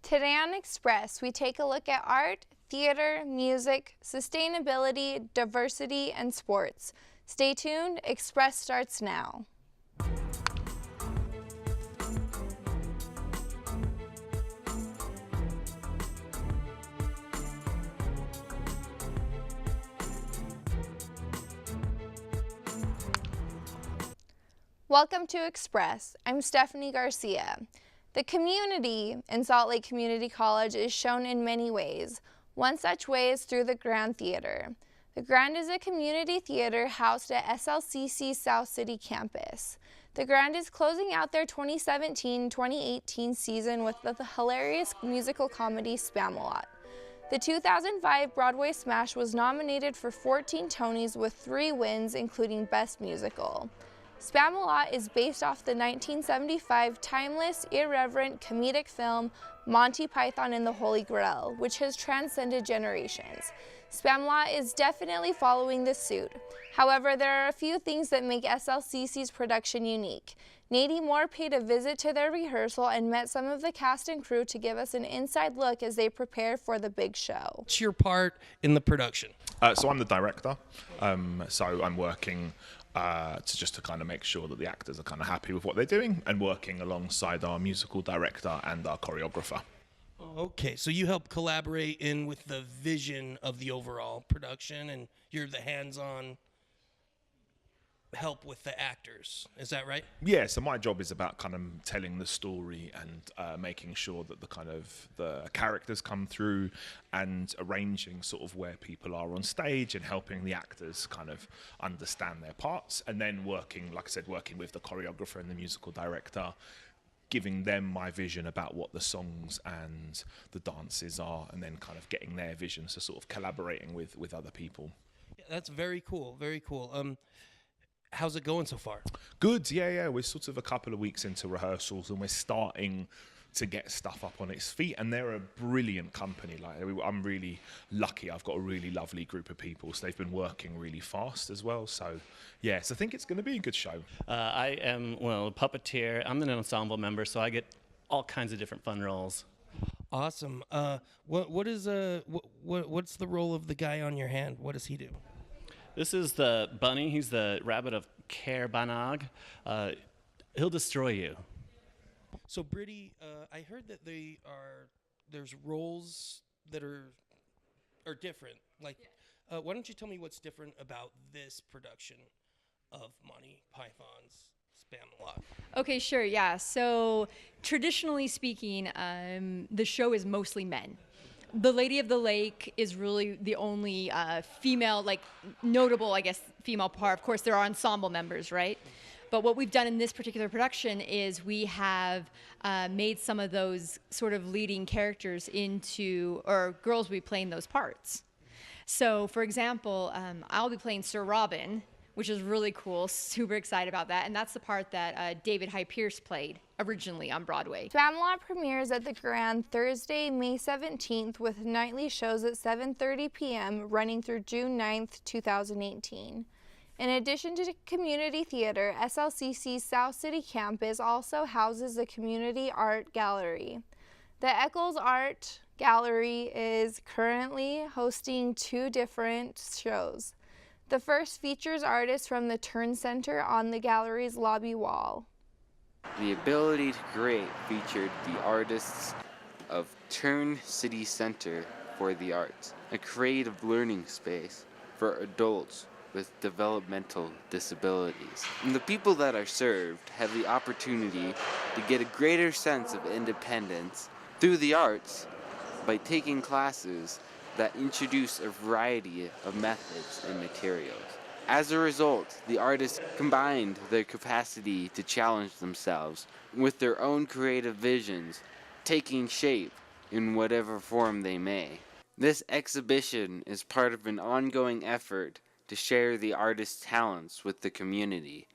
Today on Express, we take a look at art, theater, music, sustainability, diversity, and sports. Stay tuned, Express starts now. Welcome to Express. I'm Stephanie Garcia. The community in Salt Lake Community College is shown in many ways. One such way is through the Grand Theater. The Grand is a community theater housed at SLCC South City campus. The Grand is closing out their 2017-2018 season with the hilarious musical comedy Spamalot. The 2005 Broadway smash was nominated for 14 Tonys with 3 wins, including Best Musical. Spamalot is based off the 1975 timeless, irreverent comedic film Monty Python and the Holy Grail, which has transcended generations. Spamalot is definitely following this suit. However, there are a few things that make SLCC's production unique. Nadie Moore paid a visit to their rehearsal and met some of the cast and crew to give us an inside look as they prepare for the big show. What's your part in the production? So I'm the director, so I'm working to kind of make sure that the actors are kind of happy with what they're doing and working alongside our musical director and our choreographer. Okay, so you help collaborate in with the vision of the overall production, and you're the hands-on help with the actors. Is that right? Yeah, so my job is about kind of telling the story and making sure that the characters come through and arranging sort of where people are on stage and helping the actors kind of understand their parts, and then working, like I said, working with the choreographer and the musical director, giving them my vision about what the songs and the dances are, and then kind of getting their vision, so sort of collaborating with other people. Yeah, that's very cool, very cool. How's it going so far? Good, yeah. We're sort of a couple of weeks into rehearsals and we're starting to get stuff up on its feet, and they're a brilliant company. Like, I'm really lucky. I've got a really lovely group of people, so they've been working really fast as well. So, yes, I think it's going to be a good show. I am, a puppeteer. I'm an ensemble member, so I get all kinds of different fun roles. Awesome. What's the role of the guy on your hand? What does he do? This is the bunny. He's the rabbit of Ker Banag. He'll destroy you. So, Brittany, I heard that there's roles that are different. Like, why don't you tell me what's different about this production of Monty Python's Spamalot? Okay, sure, yeah. So, traditionally speaking, the show is mostly men. The Lady of the Lake is really the only female, notable, female part. Of course, there are ensemble members, right? But what we've done in this particular production is we have made some of those sort of leading characters or girls will be playing those parts. So, for example, I'll be playing Sir Robin, which is really cool, super excited about that. And that's the part that David Hyde Pierce played originally on Broadway. Spamalot premieres at the Grand Thursday, May 17th with nightly shows at 7:30 p.m. running through June 9th, 2018. In addition to community theater, SLCC's South City campus also houses the Community Art Gallery. The Eccles Art Gallery is currently hosting 2 different shows. The first features artists from the Turn Center on the gallery's lobby wall. The ability to create featured the artists of Turn City Center for the Arts, a creative learning space for adults with developmental disabilities. And the people that are served have the opportunity to get a greater sense of independence through the arts by taking classes that introduce a variety of methods and materials. As a result, the artists combined their capacity to challenge themselves with their own creative visions, taking shape in whatever form they may. This exhibition is part of an ongoing effort to share the artist's talents with the community,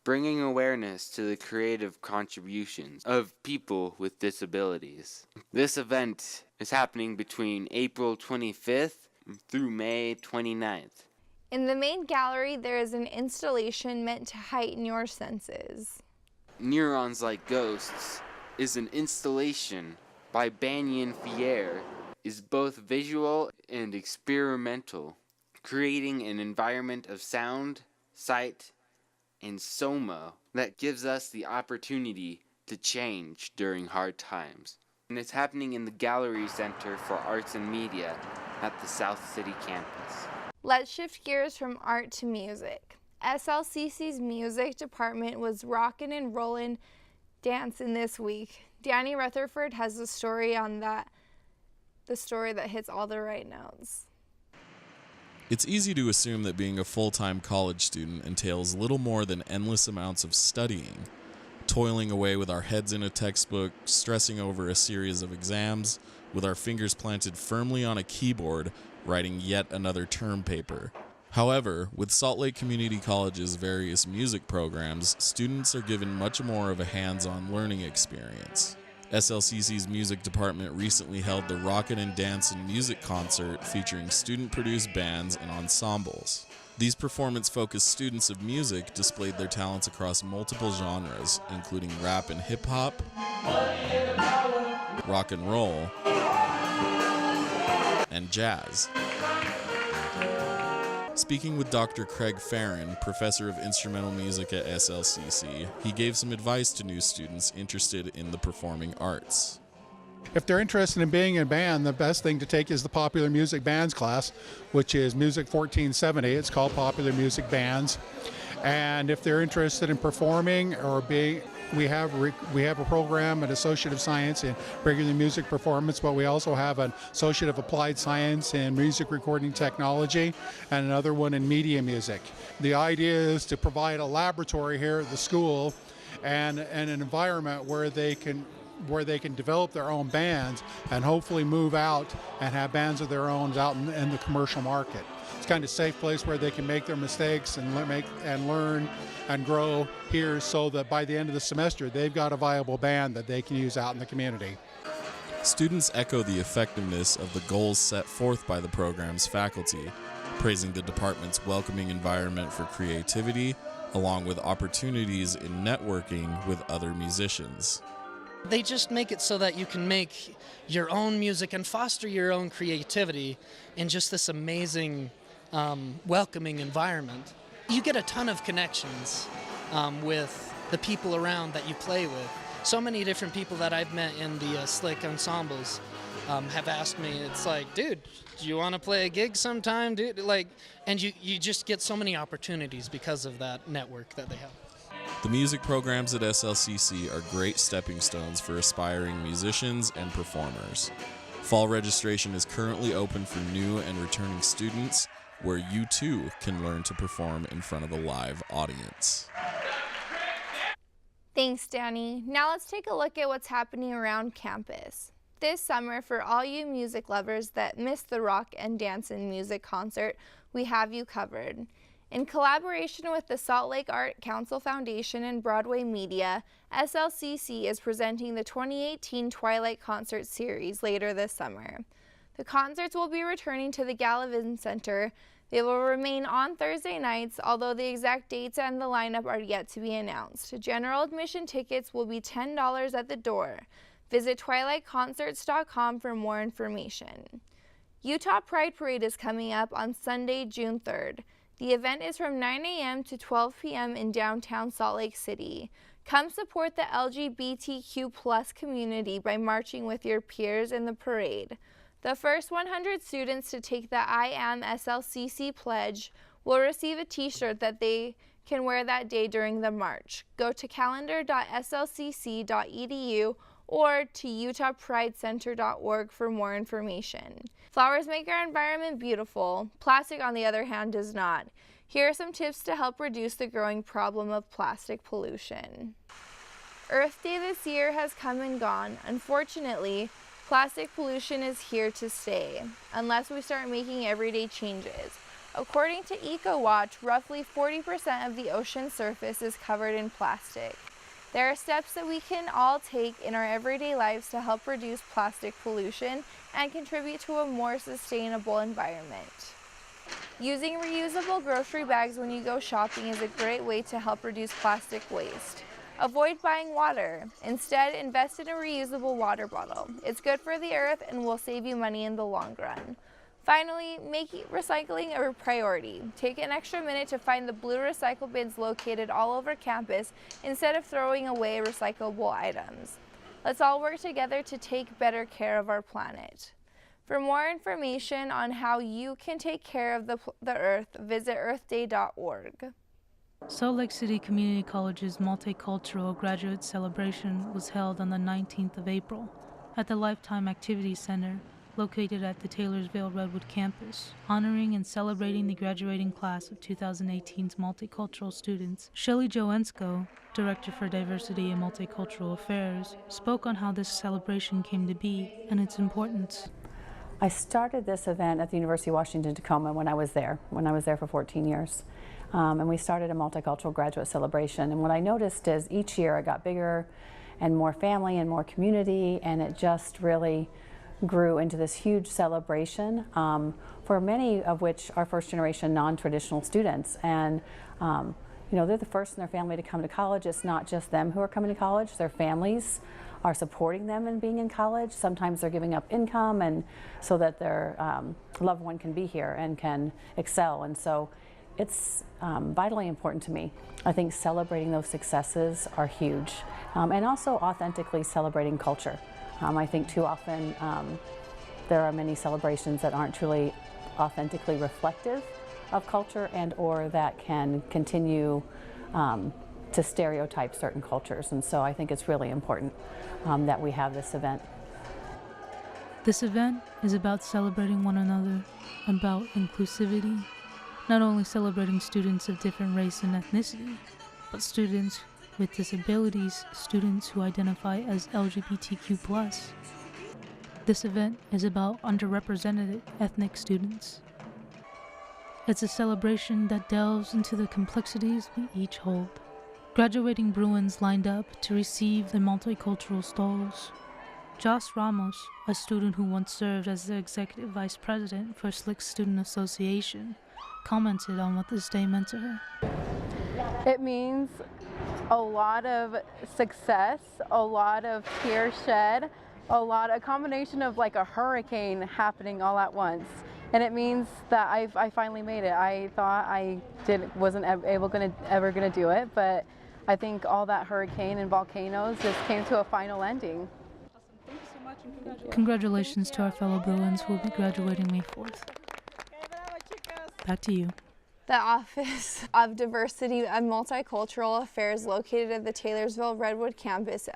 bringing awareness to the creative contributions of people with disabilities. This event is happening between April 25th through May 29th. In the main gallery, there is an installation meant to heighten your senses. Neurons Like Ghosts is an installation by Banyan Fier is both visual and experimental, creating an environment of sound, sight, and soma that gives us the opportunity to change during hard times. And it's happening in the Gallery Center for Arts and Media at the South City campus. Let's shift gears from art to music. SLCC's music department was rockin' and rollin' dancing this week. Danny Rutherford has the story that hits all the right notes. It's easy to assume that being a full-time college student entails little more than endless amounts of studying, toiling away with our heads in a textbook, stressing over a series of exams, with our fingers planted firmly on a keyboard, writing yet another term paper. However, with Salt Lake Community College's various music programs, students are given much more of a hands-on learning experience. SLCC's music department recently held the Rockin' and Dancin' music concert featuring student-produced bands and ensembles. These performance-focused students of music displayed their talents across multiple genres, including rap and hip-hop, rock and roll, and jazz. Speaking with Dr. Craig Farron, professor of instrumental music at SLCC, he gave some advice to new students interested in the performing arts. If they're interested in being in a band, the best thing to take is the Popular Music Bands class, which is Music 1470. It's called Popular Music Bands. And if they're interested in performing or being, we have a program in Associate of Science in regular music performance, but we also have an Associate of Applied Science in Music Recording Technology and another one in Media Music. The idea is to provide a laboratory here at the school and an environment where they can develop their own bands and hopefully move out and have bands of their own out in the commercial market. It's kind of a safe place where they can make their mistakes and learn and grow here, so that by the end of the semester they've got a viable band that they can use out in the community. Students echo the effectiveness of the goals set forth by the program's faculty, praising the department's welcoming environment for creativity, along with opportunities in networking with other musicians. They just make it so that you can make your own music and foster your own creativity in just this amazing, welcoming environment. You get a ton of connections with the people around that you play with. So many different people that I've met in the Slick ensembles have asked me, it's like, dude, do you want to play a gig sometime, dude? Like, and you just get so many opportunities because of that network that they have. The music programs at SLCC are great stepping stones for aspiring musicians and performers. Fall registration is currently open for new and returning students, where you too can learn to perform in front of a live audience. Thanks, Danny. Now let's take a look at what's happening around campus. This summer, for all you music lovers that missed the Rock and Dancin' music concert, we have you covered. In collaboration with the Salt Lake Art Council Foundation and Broadway Media, SLCC is presenting the 2018 Twilight Concert Series later this summer. The concerts will be returning to the Gallivan Center. They will remain on Thursday nights, although the exact dates and the lineup are yet to be announced. General admission tickets will be $10 at the door. Visit twilightconcerts.com for more information. Utah Pride Parade is coming up on Sunday, June 3rd. The event is from 9 a.m. to 12 p.m. in downtown Salt Lake City. Come support the LGBTQ+ community by marching with your peers in the parade. The first 100 students to take the I Am SLCC pledge will receive a t-shirt that they can wear that day during the march. Go to calendar.slcc.edu or to utahpridecenter.org for more information. Flowers make our environment beautiful. Plastic, on the other hand, does not. Here are some tips to help reduce the growing problem of plastic pollution. Earth Day this year has come and gone. Unfortunately, plastic pollution is here to stay, unless we start making everyday changes. According to EcoWatch, roughly 40% of the ocean surface is covered in plastic. There are steps that we can all take in our everyday lives to help reduce plastic pollution and contribute to a more sustainable environment. Using reusable grocery bags when you go shopping is a great way to help reduce plastic waste. Avoid buying water. Instead, invest in a reusable water bottle. It's good for the earth and will save you money in the long run. Finally, make recycling a priority. Take an extra minute to find the blue recycle bins located all over campus instead of throwing away recyclable items. Let's all work together to take better care of our planet. For more information on how you can take care of the earth, visit earthday.org. Salt Lake City Community College's multicultural graduate celebration was held on the 19th of April at the Lifetime Activities Center, located at the Taylorsville Redwood campus, honoring and celebrating the graduating class of 2018's multicultural students. Shelley Joensko, Director for Diversity and Multicultural Affairs, spoke on how this celebration came to be and its importance. I started this event at the University of Washington Tacoma when I was there for 14 years. And we started a multicultural graduate celebration. And what I noticed is each year it got bigger and more family and more community, and it just really grew into this huge celebration for many of which are first generation non-traditional students. And you know, they're the first in their family to come to college. It's not just them who are coming to college, their families are supporting them in being in college. Sometimes they're giving up income and so that their loved one can be here and can excel. And so it's vitally important to me. I think celebrating those successes are huge, and also authentically celebrating culture. I think too often there are many celebrations that aren't truly authentically reflective of culture and or that can continue to stereotype certain cultures. And so I think it's really important that we have this event. This event is about celebrating one another, about inclusivity, not only celebrating students of different race and ethnicity, but students with disabilities, students who identify as LGBTQ+. This event is about underrepresented ethnic students. It's a celebration that delves into the complexities we each hold. Graduating Bruins lined up to receive their multicultural stalls. Joss Ramos, a student who once served as the executive vice president for Slick Student Association, commented on what this day meant to her. It means a lot of success, a lot of tears shed, a combination of like a hurricane happening all at once. And it means that I finally made it. I thought I wasn't ever gonna do it, but I think all that hurricane and volcanoes just came to a final ending. Awesome. Thank you so much and congratulations. Congratulations to our fellow Bruins who will be graduating May 4th. Back to you. The Office of Diversity and Multicultural Affairs, located at the Taylorsville Redwood campus,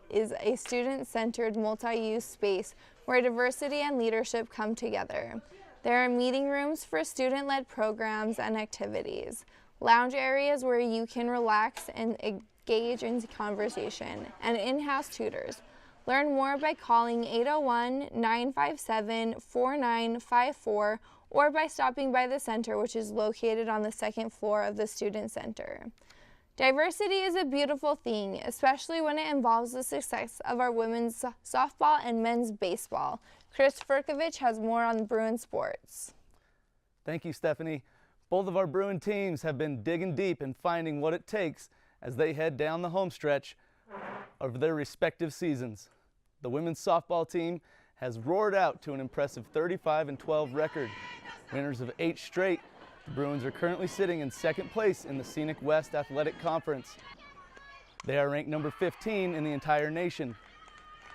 is a student-centered multi-use space where diversity and leadership come together. There are meeting rooms for student-led programs and activities, lounge areas where you can relax and engage in conversation, and in-house tutors. Learn more by calling 801-957-4954 or by stopping by the center, which is located on the second floor of the Student Center. Diversity is a beautiful thing, especially when it involves the success of our women's softball and men's baseball. Chris Furkovich has more on Bruin sports. Thank you, Stephanie. Both of our Bruin teams have been digging deep and finding what it takes as they head down the home stretch of their respective seasons. The women's softball team has roared out to an impressive 35-12 record. Winners of 8 straight, the Bruins are currently sitting in second place in the Scenic West Athletic Conference. They are ranked number 15 in the entire nation.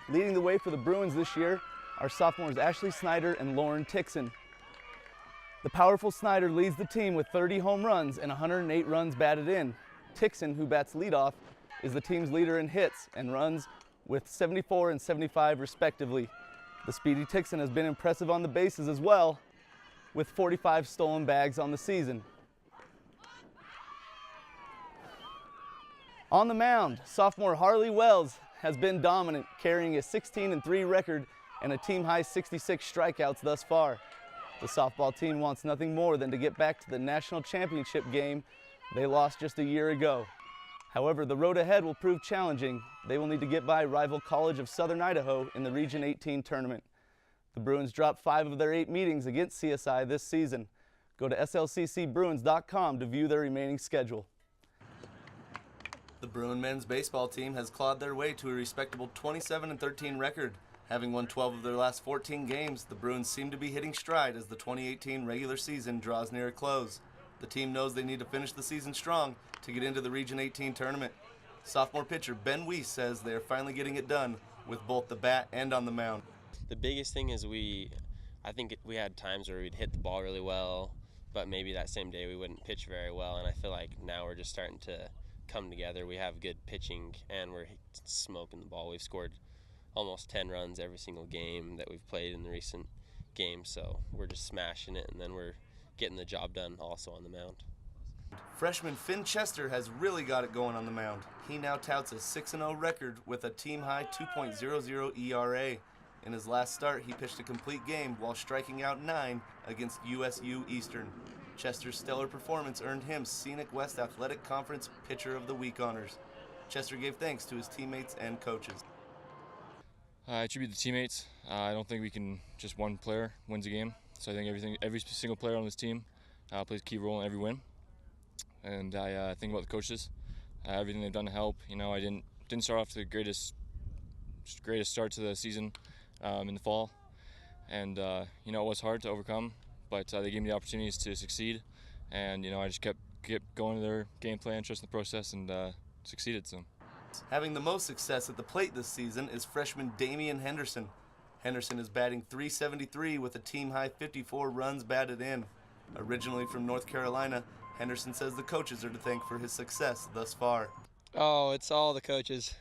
Leading the way for the Bruins this year are sophomores Ashley Snyder and Lauren Tixon. The powerful Snyder leads the team with 30 home runs and 108 runs batted in. Tixon, who bats leadoff, is the team's leader in hits and runs with 74 and 75 respectively. The speedy Tixon has been impressive on the bases as well, with 45 stolen bags on the season. On the mound, sophomore Harley Wells has been dominant, carrying a 16-3 record and a team-high 66 strikeouts thus far. The softball team wants nothing more than to get back to the national championship game they lost just a year ago. However, the road ahead will prove challenging. They will need to get by rival College of Southern Idaho in the Region 18 tournament. The Bruins dropped 5 of their 8 meetings against CSI this season. Go to SLCCBruins.com to view their remaining schedule. The Bruin men's baseball team has clawed their way to a respectable 27-13 record. Having won 12 of their last 14 games, the Bruins seem to be hitting stride as the 2018 regular season draws near a close. The team knows they need to finish the season strong to get into the Region 18 tournament. Sophomore pitcher Ben Weiss says they are finally getting it done with both the bat and on the mound. The biggest thing is I think we had times where we'd hit the ball really well, but maybe that same day we wouldn't pitch very well, and I feel like now we're just starting to come together. We have good pitching and we're smoking the ball. We've scored almost 10 runs every single game that we've played in the recent games, so we're just smashing it, and then we're getting the job done also on the mound. Freshman Finn Chester has really got it going on the mound. He now touts a 6-0 record with a team-high 2.00 ERA. In his last start, he pitched a complete game while striking out 9 against USU Eastern. Chester's stellar performance earned him Scenic West Athletic Conference Pitcher of the Week honors. Chester gave thanks to his teammates and coaches. I attribute the teammates. I don't think we can just one player wins a game. So I think every single player on this team plays a key role in every win. And I think about the coaches, everything they've done to help. You know, I didn't start off to the greatest start to the season in the fall, and you know, it was hard to overcome, but they gave me the opportunities to succeed, and you know, I just kept going to their game plan, trusting the process, and succeeded. So. Having the most success at the plate this season is freshman Damian Henderson. Henderson is batting .373 with a team-high 54 runs batted in. Originally from North Carolina, Henderson says the coaches are to thank for his success thus far. Oh, it's all the coaches,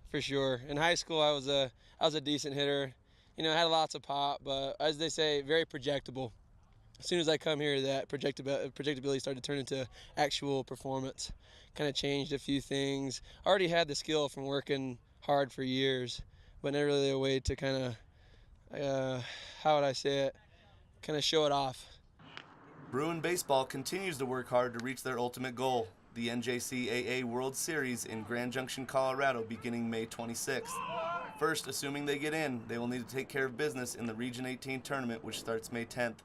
for sure. In high school, I was a decent hitter. You know, I had lots of pop, but as they say, very projectable. As soon as I come here, that projectability started to turn into actual performance. Kind of changed a few things. I already had the skill from working hard for years, but not really a way to kind of, how would I say it, kind of show it off. Bruin Baseball continues to work hard to reach their ultimate goal, the NJCAA World Series in Grand Junction, Colorado, beginning May 26th. First, assuming they get in, they will need to take care of business in the Region 18 tournament, which starts May 10th.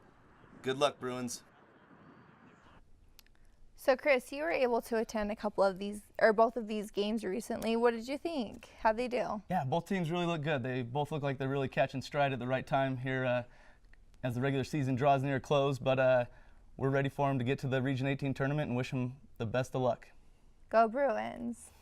Good luck, Bruins. So Chris, you were able to attend a couple of these, or both of these games recently. What did you think? How'd they do? Yeah, both teams really look good. They both look like they're really catching stride at the right time here as the regular season draws near a close, but we're ready for them to get to the Region 18 tournament and wish them the best of luck. Go Bruins.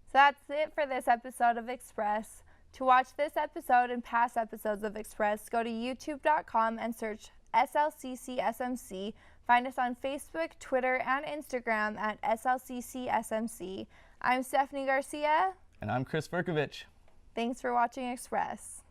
So that's it for this episode of Express. To watch this episode and past episodes of Express, go to youtube.com and search SLCCSMC. Find us on Facebook, Twitter, and Instagram at SLCCSMC. I'm Stephanie Garcia. And I'm Chris Verkovich. Thanks for watching Express.